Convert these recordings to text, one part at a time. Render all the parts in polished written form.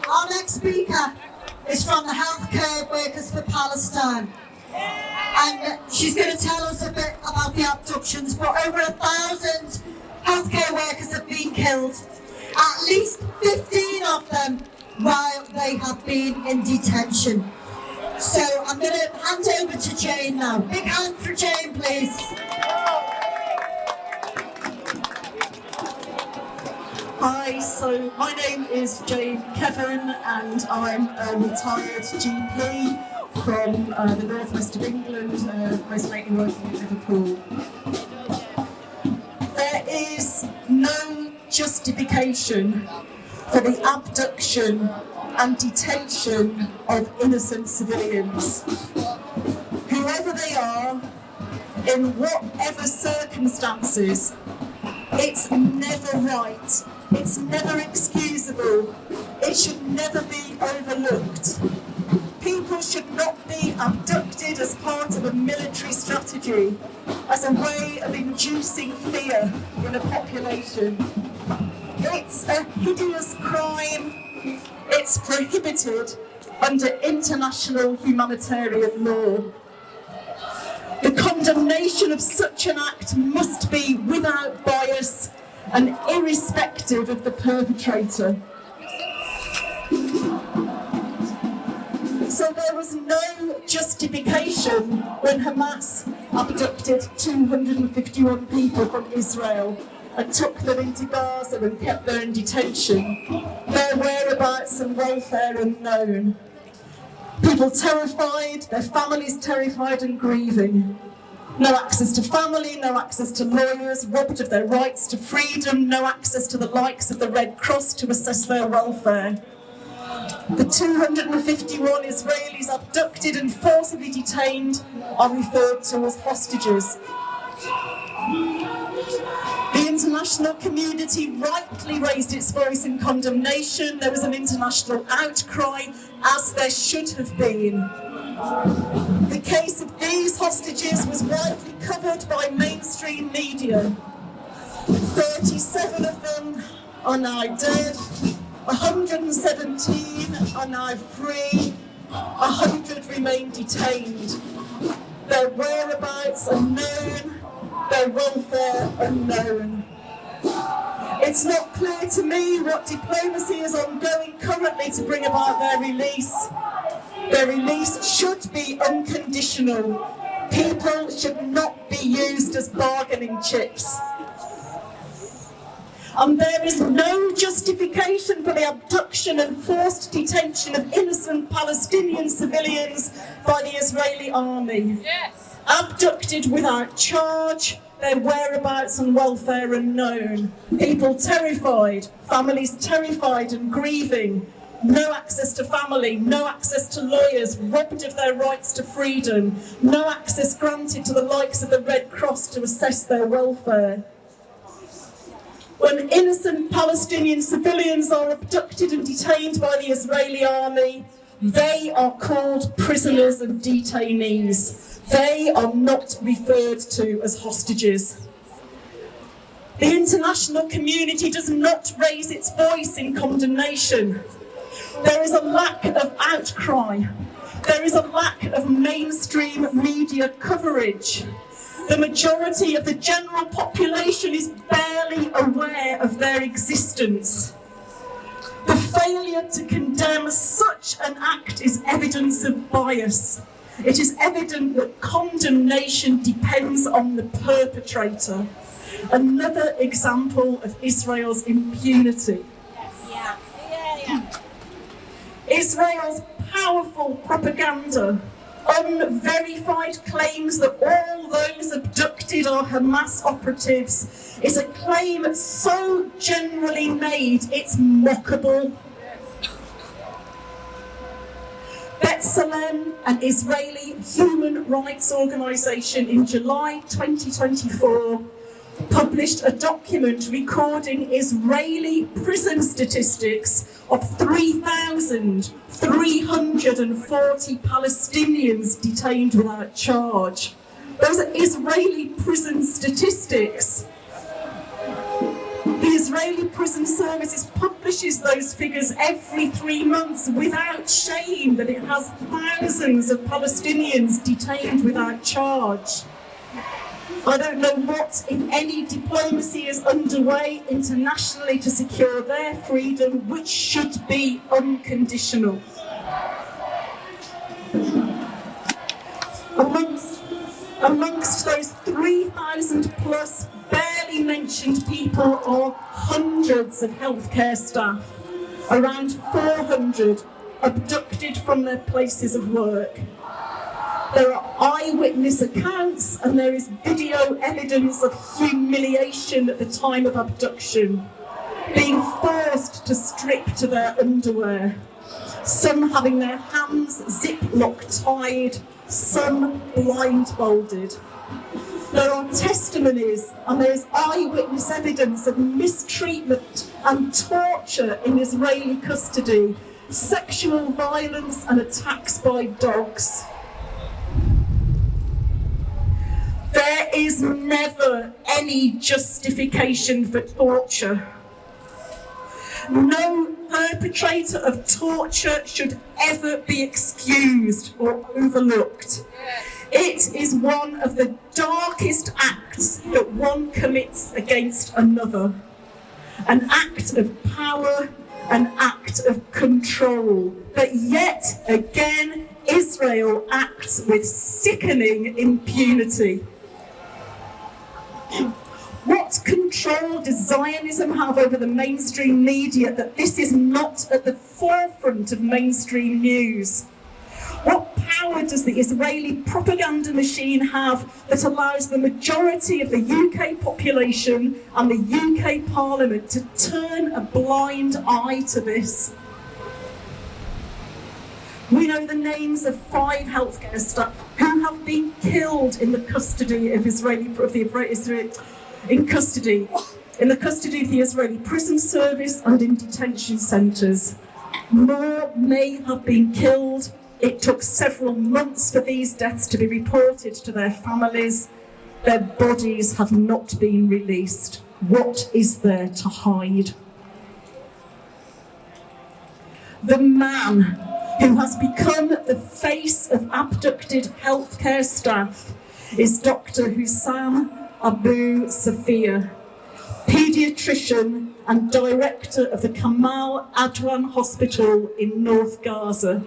Our next speaker is from the Healthcare Workers for Palestine. And she's going to tell us a bit about the abductions, but over 1,000 healthcare workers have been killed, at least 15 of them while they have been in detention. So I'm going to hand over to Jane now. Big hand for Jane, please. Hi, so my name is Jane Kevin and I'm a retired GP from the northwest of England, most lately working in Liverpool. There is no justification for the abduction and detention of innocent civilians. Whoever they are, in whatever circumstances, it's never right, it's never excusable, it should never be overlooked. People should not be abducted as part of a military strategy, as a way of inducing fear in a population. It's a hideous crime. It's prohibited under international humanitarian law. The condemnation of such an act must be without bias and irrespective of the perpetrator. So there was no justification when Hamas abducted 251 people from Israel and took them into Gaza and kept them in detention. Their whereabouts and welfare unknown. People terrified, their families terrified and grieving. No access to family, no access to lawyers, robbed of their rights to freedom, no access to the likes of the Red Cross to assess their welfare. The 251 Israelis abducted and forcibly detained are referred to as hostages. The international community rightly raised its voice in condemnation. There was an international outcry, as there should have been. The case of these hostages was widely covered by mainstream media. 37 of them are now dead, 117 are now free, 100 remain detained. Their whereabouts unknown, their welfare unknown. It's not clear to me what diplomacy is ongoing currently to bring about their release. Their release should be unconditional. People should not be used as bargaining chips. And there is no justification for the abduction and forced detention of innocent Palestinian civilians by the Israeli army. Yes. Abducted without charge, their whereabouts and welfare unknown. People terrified, families terrified and grieving. No access to family, no access to lawyers, robbed of their rights to freedom. No access granted to the likes of the Red Cross to assess their welfare. When innocent Palestinian civilians are abducted and detained by the Israeli army, they are called prisoners and detainees. They are not referred to as hostages. The international community does not raise its voice in condemnation. There is a lack of outcry. There is a lack of mainstream media coverage. The majority of the general population is barely aware of their existence. The failure to condemn such an act is evidence of bias. It is evident that condemnation depends on the perpetrator. Another example of Israel's impunity. Israel's powerful propaganda, unverified claims that all those abducted are Hamas operatives, is a claim so generally made it's mockable. B'Tselem, an Israeli human rights organisation, in July 2024 published a document recording Israeli prison statistics of 3,340 Palestinians detained without charge. Those are Israeli prison statistics. The Israeli Prison Services publishes those figures every 3 months without shame, that it has thousands of Palestinians detained without charge. I don't know what, if any, diplomacy is underway internationally to secure their freedom, which should be unconditional. Amongst those 3,000 plus barely mentioned people are hundreds of healthcare staff, around 400 abducted from their places of work. There are eyewitness accounts and there is video evidence of humiliation at the time of abduction, being forced to strip to their underwear, some having their hands zip-lock tied, some blindfolded. There are testimonies and there is eyewitness evidence of mistreatment and torture in Israeli custody, sexual violence and attacks by dogs. There is never any justification for torture. No perpetrator of torture should ever be excused or overlooked. It is one of the darkest acts that one commits against another. An act of power, an act of control. But yet again, Israel acts with sickening impunity. What control does Zionism have over the mainstream media that this is not at the forefront of mainstream news? What power does the Israeli propaganda machine have that allows the majority of the UK population and the UK Parliament to turn a blind eye to this? We know the names of 5 healthcare staff who have been killed in the custody of in the custody of the Israeli prison service and in detention centres. More may have been killed. It took several months for these deaths to be reported to their families. Their bodies have not been released. What is there to hide? The man who has become the face of abducted healthcare staff is Dr. Hussam Abu Safia, paediatrician and director of the Kamal Adwan Hospital in North Gaza.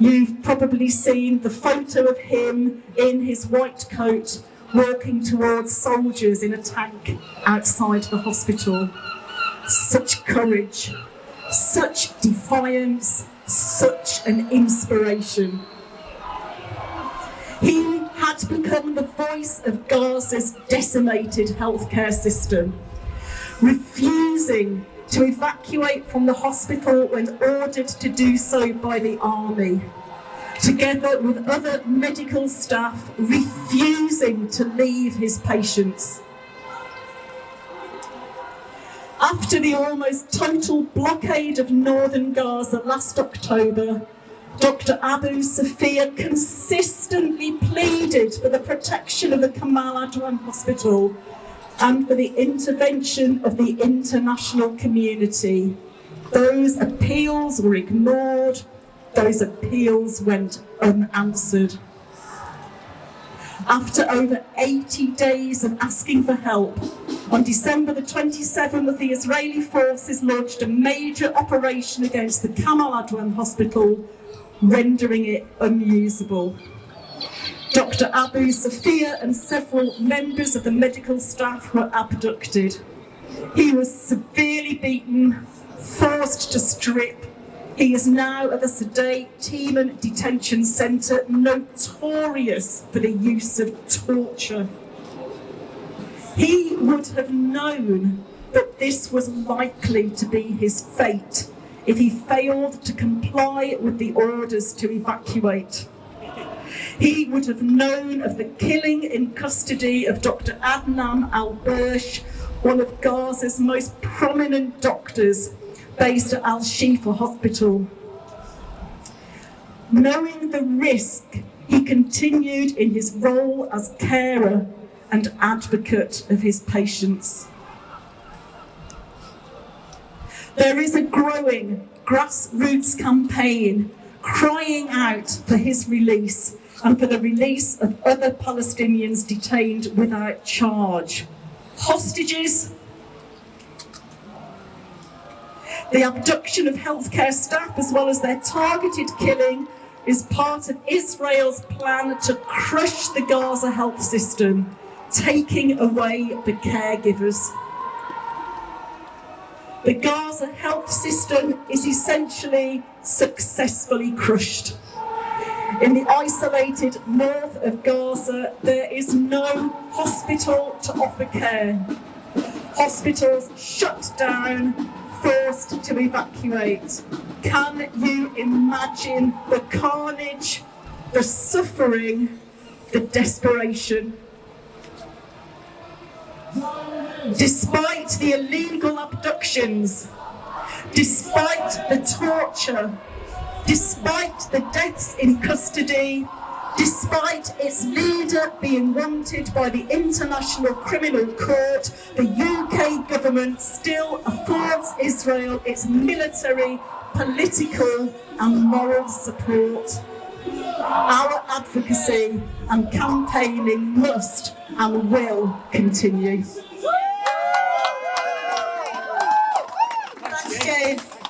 You've probably seen the photo of him in his white coat walking towards soldiers in a tank outside the hospital. Such courage, such defiance, such an inspiration. He had become the voice of Gaza's decimated healthcare system, refusing to evacuate from the hospital when ordered to do so by the army, together with other medical staff refusing to leave his patients. After the almost total blockade of northern Gaza last October, Dr. Abu Safia consistently pleaded for the protection of the Kamal Adwan Hospital and for the intervention of the international community. Those appeals were ignored, those appeals went unanswered. After over 80 days of asking for help, on December the 27th, the Israeli forces launched a major operation against the Kamal Adwan Hospital, rendering it unusable. Dr. Abu Safia and several members of the medical staff were abducted. He was severely beaten, forced to strip. He is now at the Sedate Teeman Detention Centre, notorious for the use of torture. He would have known that this was likely to be his fate if he failed to comply with the orders to evacuate. He would have known of the killing in custody of Dr. Adnan al-Bursh, one of Gaza's most prominent doctors, based at Al-Shifa Hospital. Knowing the risk, he continued in his role as carer and advocate of his patients. There is a growing grassroots campaign crying out for his release and for the release of other Palestinians detained without charge. Hostages, the abduction of healthcare staff as well as their targeted killing is part of Israel's plan to crush the Gaza health system, taking away the caregivers. The Gaza health system is essentially successfully crushed. In the isolated north of Gaza, there is no hospital to offer care. Hospitals shut down, forced to evacuate. Can you imagine the carnage, the suffering, the desperation? Despite the illegal abductions, despite the torture, despite the deaths in custody, despite its leader being wanted by the International Criminal Court, the UK government still affords Israel its military, political and moral support. Our advocacy and campaigning must and will continue.